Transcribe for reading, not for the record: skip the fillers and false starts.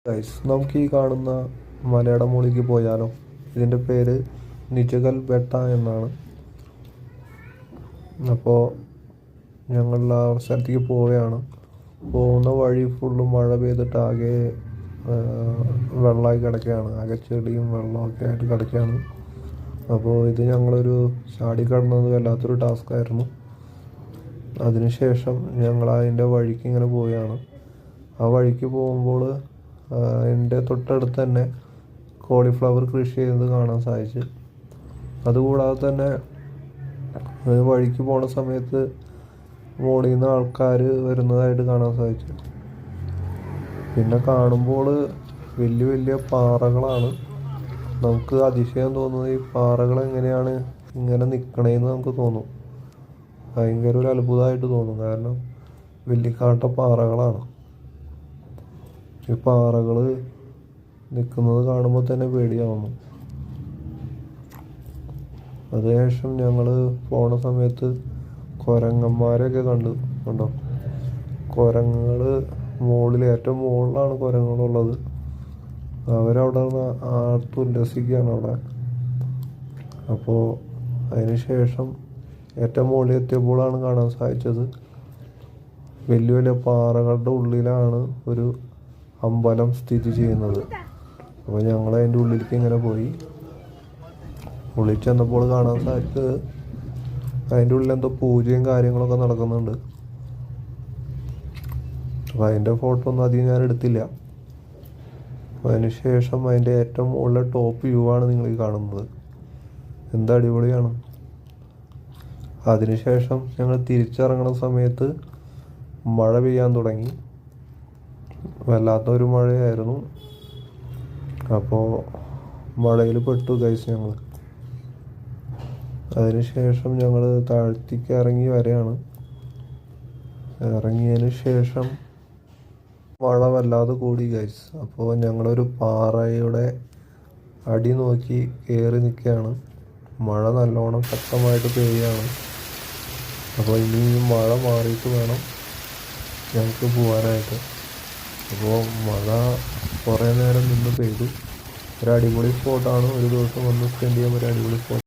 Guys, നമുക്ക് ഈ കാണുന്ന മലയുടെ മുകളിലേക്ക് പോയാലോ? ഇതിൻ്റെ പേര് നിജഗൽ ബെട്ട എന്നാണ്. അപ്പോൾ ഞങ്ങൾ ആ സ്ഥലത്തേക്ക് പോവുകയാണ്. പോകുന്ന വഴി ഫുള്ള് മഴ പെയ്തിട്ട് ആകെ വെള്ളമായി കിടക്കുകയാണ്. ആകെ ചെളിയും വെള്ളമൊക്കെ ആയിട്ട് കിടക്കുകയാണ്. അപ്പോൾ ഇത് ഞങ്ങളൊരു ചാടിക്കടന്നത് വല്ലാത്തൊരു ടാസ്ക്കായിരുന്നു. അതിനുശേഷം ഞങ്ങൾ അതിൻ്റെ വഴിക്ക് ഇങ്ങനെ പോവുകയാണ്. ആ വഴിക്ക് പോകുമ്പോൾ എൻ്റെ തൊട്ടടുത്ത് തന്നെ കോളിഫ്ലവർ കൃഷി ചെയ്യുന്നത് കാണാൻ സാധിച്ചു. അതുകൂടാതെ തന്നെ വഴിക്ക് പോണ സമയത്ത് മുകളിൽ നിന്ന് ആൾക്കാർ വരുന്നതായിട്ട് കാണാൻ സാധിച്ചു. പിന്നെ കാണുമ്പോൾ വലിയ വലിയ പാറകളാണ്. നമുക്ക് അതിശയം തോന്നുന്നത് ഈ പാറകൾ എങ്ങനെയാണ് ഇങ്ങനെ നിൽക്കണേന്ന് നമുക്ക് തോന്നും. ഭയങ്കര ഒരു അത്ഭുതമായിട്ട് തോന്നും. കാരണം വെള്ളിക്കാട്ട പാറകളാണ്. ഈ പാറകൾ നിൽക്കുന്നത് കാണുമ്പോൾ തന്നെ പേടിയാവുന്നു. അതിനുശേഷം ഞങ്ങൾ പോണ സമയത്ത് കുരങ്ങന്മാരെയൊക്കെ കണ്ടോ. കുരങ്ങുകൾ ഏറ്റവും മുകളിലാണ് കുരങ്ങുകളുള്ളത്. അവരവിടെ ആർത്തുല്ലസിക്കുകയാണ് അവിടെ. അപ്പോൾ അതിന് ശേഷം ഏറ്റവും മുകളിൽ എത്തിയപ്പോഴാണ് കാണാൻ സാധിച്ചത് വലിയ വലിയ പാറകളുടെ ഉള്ളിലാണ് ഒരു അമ്പലം സ്ഥിതി ചെയ്യുന്നത്. അപ്പോൾ ഞങ്ങൾ അതിൻ്റെ ഉള്ളിലേക്ക് ഇങ്ങനെ പോയി. ഉള്ളിൽ ചെന്നപ്പോൾ കാണാൻ സാധിച്ചത് അതിൻ്റെ ഉള്ളിൽ എന്തോ പൂജയും കാര്യങ്ങളൊക്കെ നടക്കുന്നുണ്ട്. അപ്പോൾ അതിൻ്റെ ഫോട്ടോ ഒന്നും അധികം ഞാൻ എടുത്തില്ല. അതിന് ശേഷം അതിൻ്റെ ഏറ്റവും മുകളിലെ ടോപ്പ് വ്യൂ ആണ് നിങ്ങൾ ഈ കാണുന്നത്. എന്താ അടിപൊളിയാണ്. അതിനുശേഷം ഞങ്ങൾ തിരിച്ചിറങ്ങുന്ന സമയത്ത് മഴ പെയ്യാൻ തുടങ്ങി. വല്ലാത്തൊരു മഴയായിരുന്നു. അപ്പോൾ മഴയിൽ പെട്ടു ഗൈസ് ഞങ്ങൾ. അതിനുശേഷം ഞങ്ങൾ താഴത്തേക്ക് ഇറങ്ങി വരെയാണ്. ഇറങ്ങിയതിന് ശേഷം മഴ വല്ലാതെ കൂടി ഗൈസ്. അപ്പോൾ ഞങ്ങളൊരു പാറയുടെ അടി നോക്കി കയറി നിൽക്കുകയാണ്. മഴ നല്ലോണം ശക്തമായിട്ട് പെയ്യുകയാണ്. അപ്പോൾ ഇനി മഴ മാറിയിട്ട് വേണം ഞങ്ങൾക്ക് പോകാനായിട്ട്. അപ്പോൾ മഴ കുറേ നേരം നിന്ന് പെയ്തു. ഒരു അടിപൊളി സ്പോട്ടാണ്. ഒരു ദിവസം വന്ന് സ്പെൻഡ് ചെയ്യാൻ ഒരു അടിപൊളി സ്പോട്ട്.